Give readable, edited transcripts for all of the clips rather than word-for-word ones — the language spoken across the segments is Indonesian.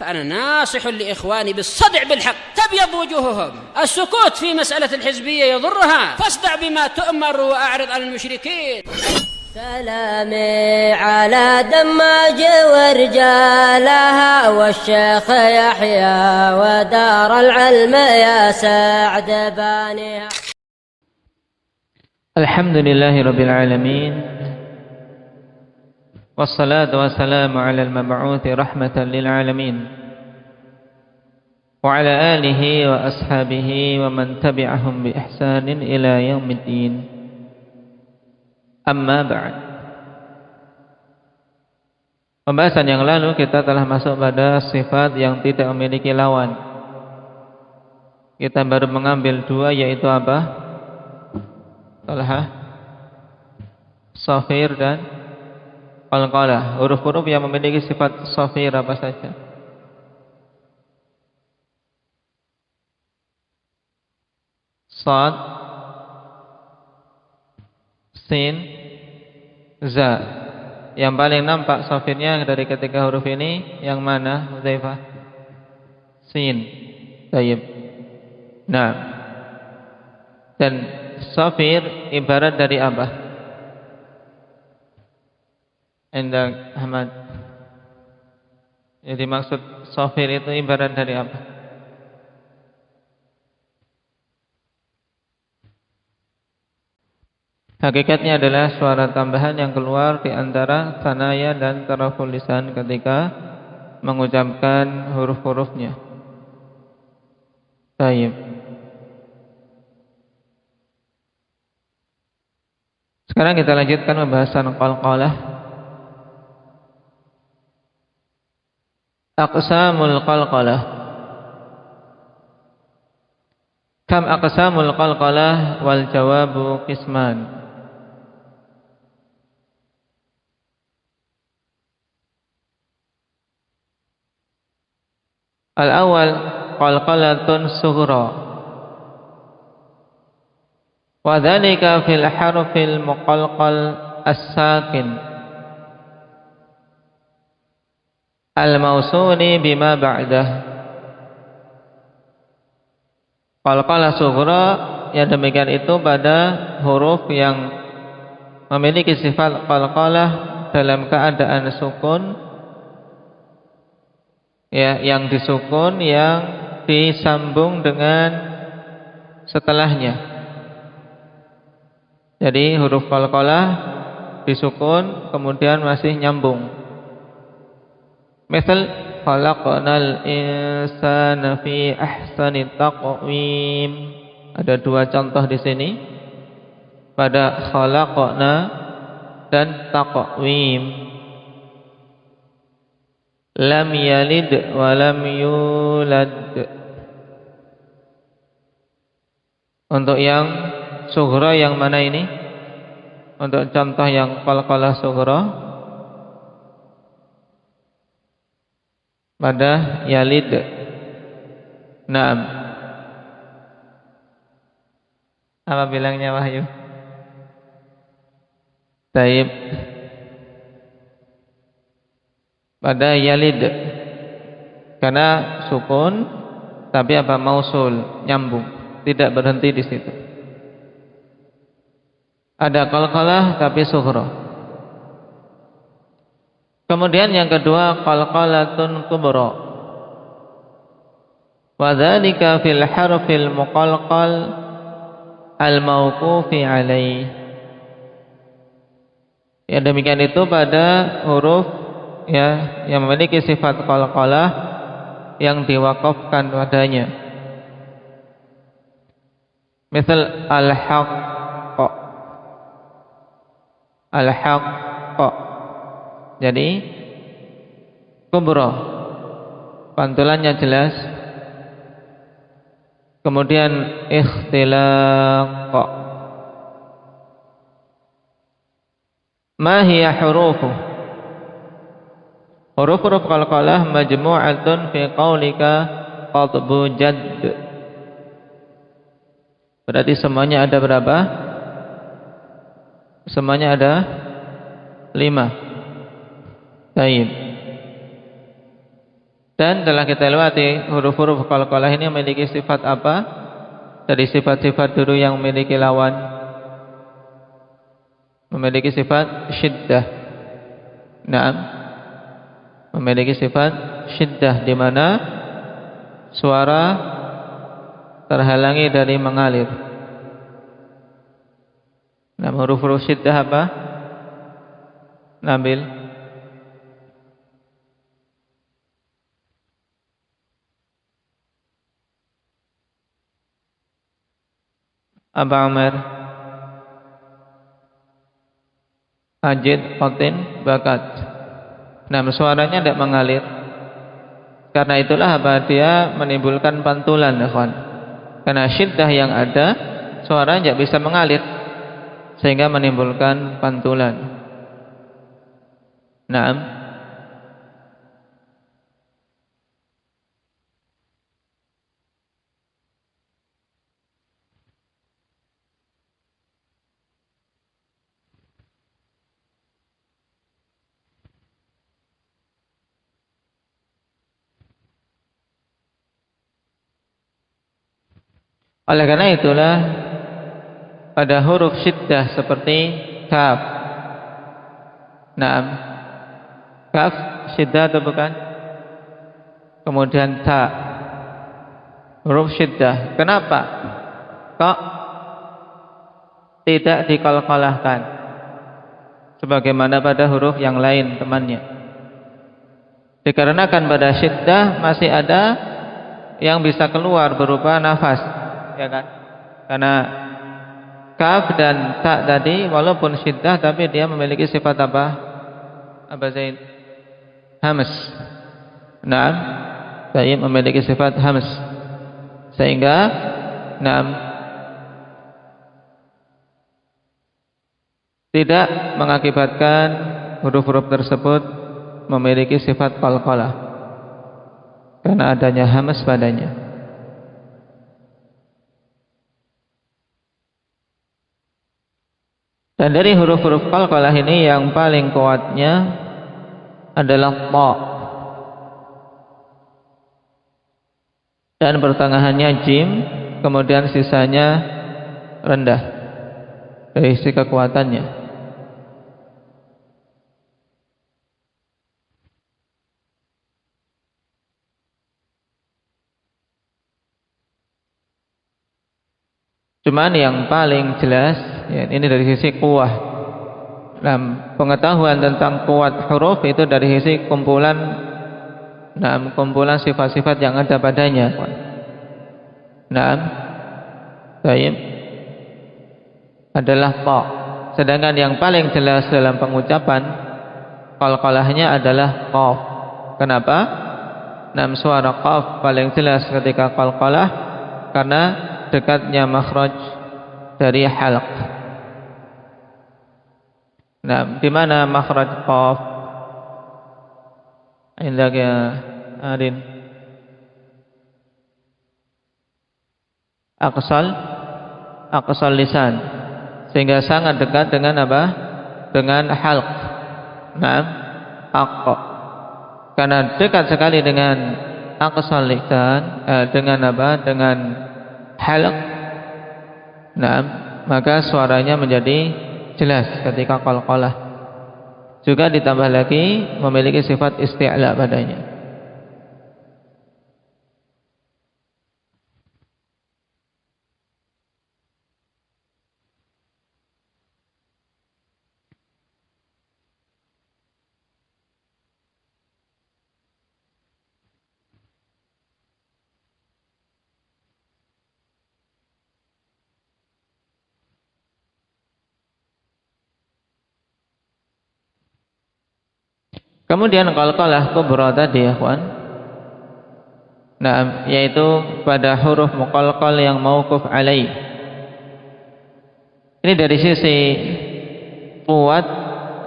فأنا ناصح لإخواني بالصدع بالحق تبيض وجوههم. السكوت في مسألة الحزبية يضرها، فاصدع بما تؤمر وأعرض عن المشركين. سلامي على دماج ورجالها والشيخ يحيى ودار العلم يا سعد بانيها. الحمد لله رب العالمين، والصلاة والسلام على المبعوث رحمة للعالمين وعلى آله وأصحابه ومن تبعهم بإحسان إلى يوم الدين. Amma ba'd. Pembahasan yang lalu kita telah masuk pada sifat yang tidak memiliki lawan. Kita baru mengambil dua, yaitu apa? Talha, Safir dan Qalqalah. Huruf-huruf yang memiliki sifat Safir apa saja? Sad, Sin, Za. Yang paling nampak safirnya dari ketiga huruf ini yang mana, Hudzaifah? Sin. Baik. Nah, dan safir ibarat dari apa? Indah Ahmad. Jadi maksud safir itu ibarat dari apa? Hakikatnya adalah suara tambahan yang keluar di antara sanaya dan taraful lisan ketika mengucapkan huruf-hurufnya. Baik. Sekarang kita lanjutkan pembahasan qalqalah. Aqsamul qalqalah. Kam aqsamul qalqalah wal jawabu qisman. Al-awwal qalqalatun sughra, wa dhalika fil harfil muqalqal as-sakin al-mawsuli bima ba'dah. Qalqalah sughra yang demikian itu pada huruf yang memiliki sifat qalqalah dalam keadaan sukun, ya, yang disukun yang disambung dengan setelahnya. Jadi huruf qalqalah disukun kemudian masih nyambung. Misal khalaqnal insana fi ahsani taqwim. Ada dua contoh di sini pada khalaqna dan taqwim. Lam yalid wa lam yulad. Untuk yang sughra yang mana ini? Untuk contoh yang qalqalah sughra pada yalid. Naam. Apa bilangnya Wahyu? Taib. Pada yalid, karena sukun tapi apa, mausul, nyambung, tidak berhenti di situ. Ada qalqalah tapi sughra. Kemudian yang kedua qalqalatun kubra, wa dzalika fil harfil muqalqal al mauqufi alaih. Ya, demikian itu pada huruf ya yang memiliki sifat qalqalah yang diwaqafkan padanya. Misal al-haqq. Al-haqq. Jadi kubra, pantulannya jelas. Kemudian ikhtilaq. Ma hiya hurufuh? Huruf-huruf qalqalah majmu'atun fi qaulika qatbu jadd. Berarti semuanya ada berapa? Semuanya ada 5. Baik. Dan telah kita lewati huruf-huruf qalqalah ini memiliki sifat apa? Dari sifat-sifat dulu yang memiliki lawan, memiliki sifat syiddah. Naam, memiliki sifat syiddah, di mana suara terhalangi dari mengalir. Nah, huruf-huruf syiddah apa? Nabil. Aba Umar. Ajid, Qatin, Bakat. Nah, suaranya tidak mengalir. Karena itulah apa, dia menimbulkan pantulan, ikhwan. Karena syiddah yang ada, suara tidak bisa mengalir, sehingga menimbulkan pantulan. Naam. Oleh karena itulah pada huruf syiddah seperti kaf. Naam. Kaf syiddah atau bukan? Kemudian ta, huruf syiddah. Kenapa kok tidak diqalqalahkan sebagaimana pada huruf yang lain temannya? Dikarenakan pada syiddah masih ada yang bisa keluar berupa nafas, ya kan? Karena kaf dan ta tadi walaupun syiddah tapi dia memiliki sifat apa? Apa Zaid? Hams. Naam. Saya memiliki sifat hams. Sehingga naam, tidak mengakibatkan huruf-huruf tersebut memiliki sifat qalqalah karena adanya hams padanya. Dan dari huruf-huruf qalqalah ini yang paling kuatnya adalah ta, dan pertengahannya jim, kemudian sisanya rendah dari sisi kekuatannya. Cuman yang paling jelas ya, ini dari sisi kuah. Nah, pengetahuan tentang kuat huruf itu dari sisi kumpulan sifat-sifat yang ada padanya. Nah, baik, adalah ta. Sedangkan yang paling jelas dalam pengucapan qalqalahnya adalah qaf. Kenapa? Nah, suara qaf paling jelas ketika qalqalah karena dekatnya makhraj dari halq. Nah, di mana makhraj qaf? Indak ya Arin. Aqsal lisan. Sehingga sangat dekat dengan apa? Dengan halq. Naam, aq. Karena dekat sekali dengan aqsal lisan, dengan apa? Dengan halq. Naam, maka suaranya menjadi jelas ketika qalqalah. Juga ditambah lagi memiliki sifat isti'la padanya. Kemudian qalqalah kubra tadi ya kawan. Nah, yaitu pada huruf muqalqal yang mauquf alaih. Ini dari sisi kuat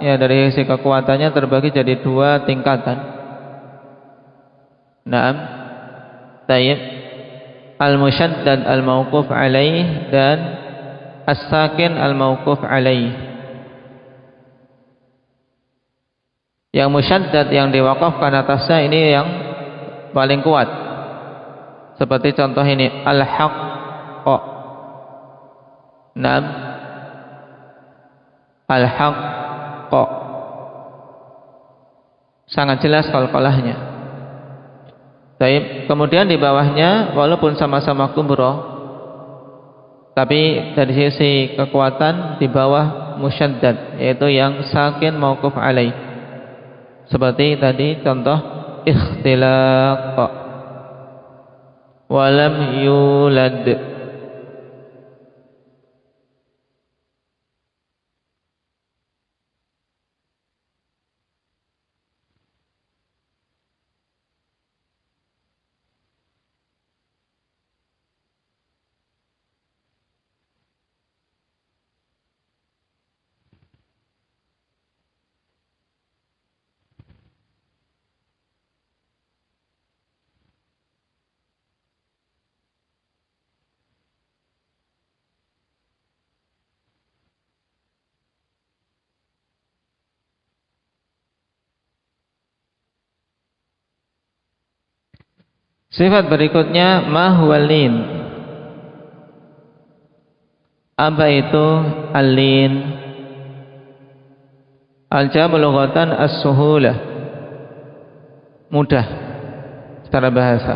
ya, dari sisi kekuatannya terbagi jadi dua tingkatan. Naam. Tayyib. Al-musyaddad al-mauquf alaih dan as-sakin al-mauquf alaih. Yang musyaddad yang diwaqafkan atasnya ini yang paling kuat. Seperti contoh ini, al-haqqa. Naam, al-haqqa. Sangat jelas qalqalahnya. Baik, kemudian di bawahnya walaupun sama-sama kubro, tapi dari sisi kekuatan di bawah musyaddad, yaitu yang sakin mauquf alaih. Seperti tadi contoh ikhtilaq, walam yulad. Sifat berikutnya mahwalin. Apa itu al-lin? Al-jawab lughatan as-suhulah, mudah secara bahasa.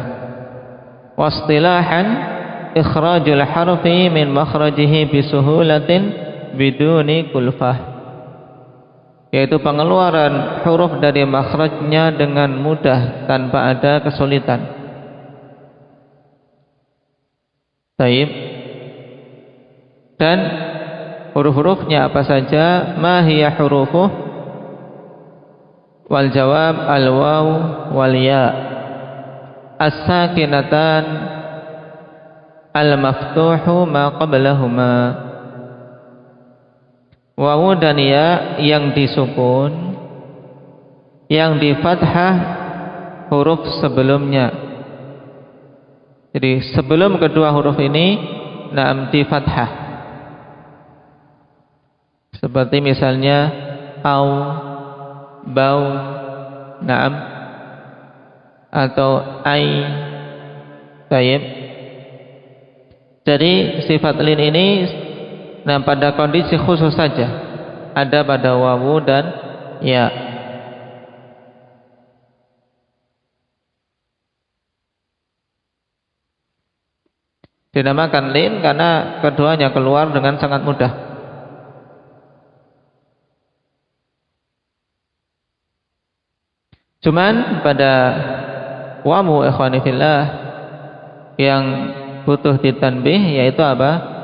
Wastilahan ikhrajul harfi min makhrajihi bisuhulatin biduni kulfah, yaitu pengeluaran huruf dari makhrajnya dengan mudah tanpa ada kesulitan. Baik. Dan huruf-hurufnya apa saja? Ma hiya hurufuh? Wal jawab al-waw wal ya. As-sakinatan al-maftuhu ma qablahuma. Wawu dan ya yang disukun, yang di fathah huruf sebelumnya. Jadi sebelum kedua huruf ini naam di fathah. Seperti misalnya au, bau, naam, atau ai, tayyib. Jadi sifat lin ini nah pada kondisi khusus saja ada pada wawu dan ya. Dinamakan lin karena keduanya keluar dengan sangat mudah. Cuman pada wawu ikhwani fillah yang butuh ditanbih yaitu apa?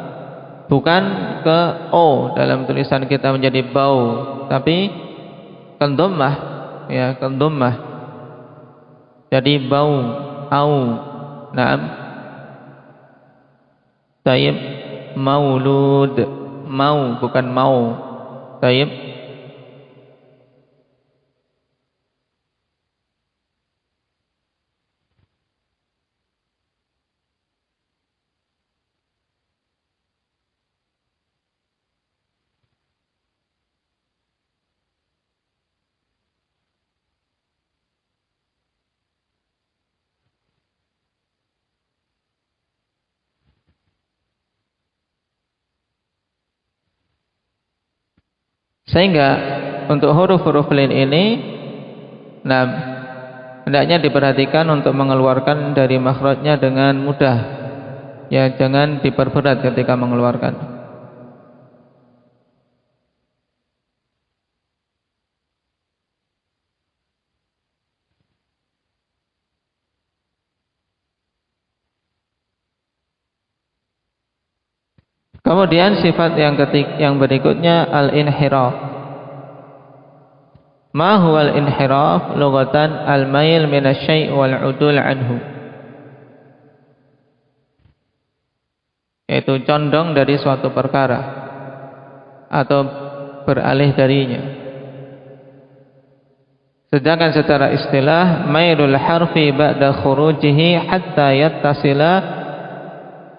Bukan ke o dalam tulisan kita menjadi bau, tapi kendomah, ya kendomah. Jadi bau, au, naam. Tayyib, maulud, mau bukan mau. Tayyib. Sehingga untuk huruf-huruf lin ini nah hendaknya diperhatikan untuk mengeluarkan dari makhrajnya dengan mudah. Ya, jangan diperberat ketika mengeluarkan. Kemudian sifat yang berikutnya al-inhiraf. Ma huwa al-inhiraf? Lughatan al-mail min asy-syai' wal-'udul anhu. Yaitu condong dari suatu perkara atau beralih darinya. Sedangkan secara istilah mailul harfi ba'da khurujihi hatta yattasila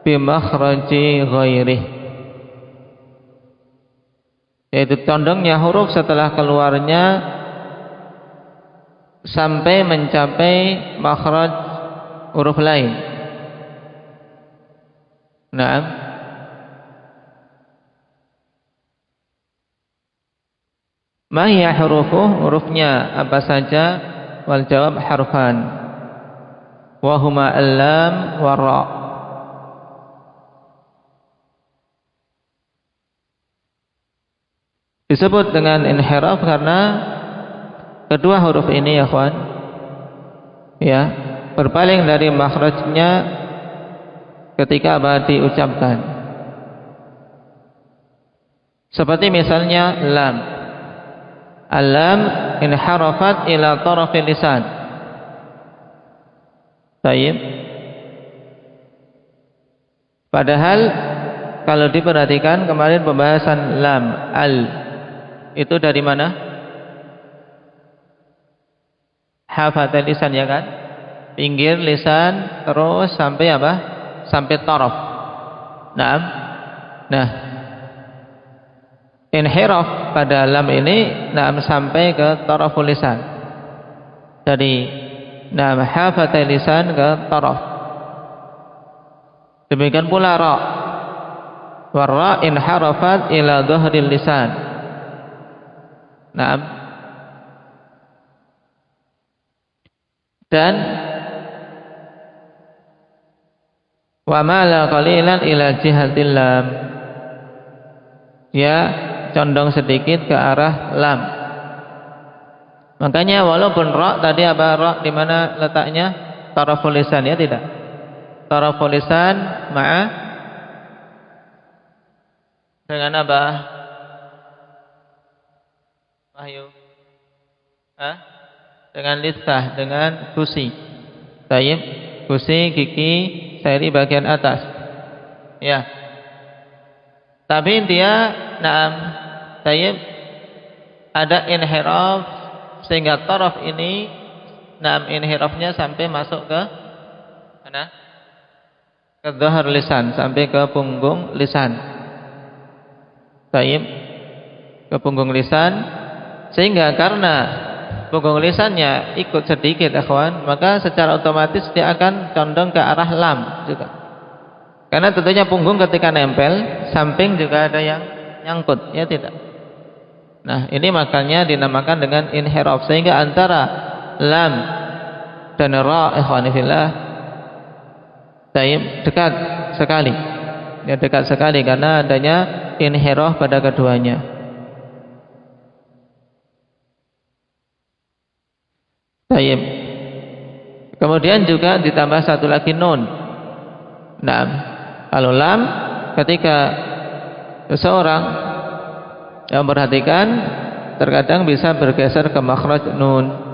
bi makhraji ghairihi, yaitu condongnya huruf setelah keluarnya sampai mencapai makhraj huruf lain. Naam. Ma hiya hurufuh? Hurufnya apa saja? Wal jawab harfan. Wa huma al-lam wa ra. Disebut dengan inhiraf karena kedua huruf ini ya kawan, ya, berpaling dari makhrajnya ketika diucapkan. Seperti misalnya lam. Al-lam inharafat ila tarafil lisan. Baik. Padahal kalau diperhatikan kemarin pembahasan lam, al itu dari mana? Hafatul lisan ya kan? Pinggir lisan terus sampai apa? Sampai taraf. Nah, inhiraf pada lam ini sampai ke taraful lisan. Dari hafatul lisan ke taraf. Demikian pula ra. Warra inharafat ila dhahril lisan. Dan wa mala qalilan ila jihatil lam. Ya, condong sedikit ke arah lam. Makanya walaupun ra tadi apa, ra di mana letaknya? Taraful lisan ya tidak? Taraful lisan ma'a dengan apa? Wahyu. Dengan lisah, dengan gusi. Tayyib, gusi, gigi, seri bagian atas. Ya. Tapi dia tayyib ada inhiraf sehingga taraf ini inhirafnya sampai masuk ke mana? Ke dhahar lisan, sampai ke punggung lisan. Tayyib, ke punggung lisan, sehingga karena punggung lisannya ikut sedikit akhwan, maka secara otomatis dia akan condong ke arah lam juga. Karena tentunya punggung ketika nempel, samping juga ada yang nyangkut, ya tidak. Nah, ini makanya dinamakan dengan inhiraf, sehingga antara lam dan ra ikhwani fillah tayyib dekat sekali. Ya, dekat sekali karena adanya inhiraf pada keduanya. Tayyib. Kemudian juga ditambah satu lagi nun. Kalau lam ketika seseorang yang memperhatikan terkadang bisa bergeser ke makhraj nun.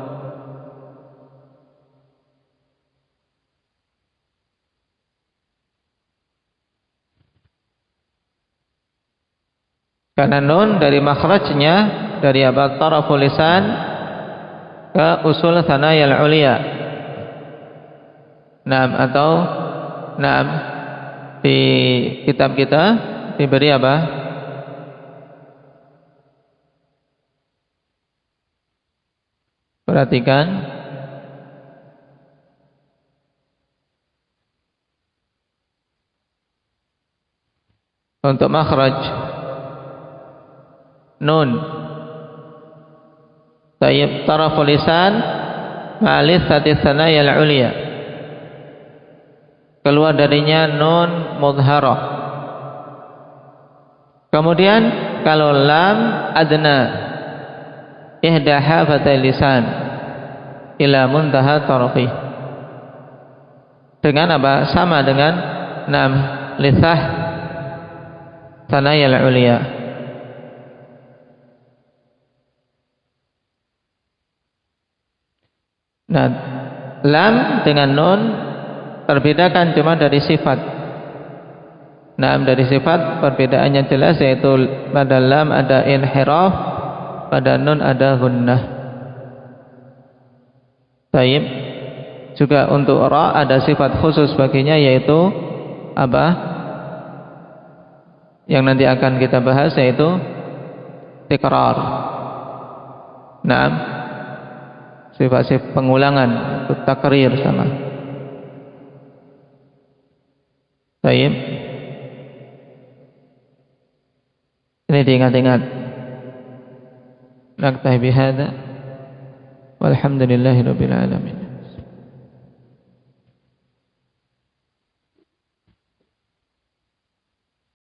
Karena nun dari makhrajnya dari apa? Taraful lisan ke usul thanayal ulia. Atau di kitab kita diberi apa? Perhatikan. Untuk makhraj nun tayyib taraful lisan ma'alis tsanayal ulia, keluar darinya nun mudharah. Kemudian kalau lam adna ihda hafatai lisan ila muntaha tarafih, dengan apa? Sama dengan lisah tsanayal ulia. Nah, lam dengan nun terbedakan cuma dari sifat. Dari sifat perbedaannya jelas, yaitu pada lam ada inhiraf, pada nun ada gunnah. Taib. Juga untuk ra ada sifat khusus baginya, yaitu apa? Yang nanti akan kita bahas, yaitu tikrar. sifat-sifat pengulangan, itu takrir sama. Baik. Ini diingat-ingat. Naktahi bihadza walhamdulillahirabbil alamin.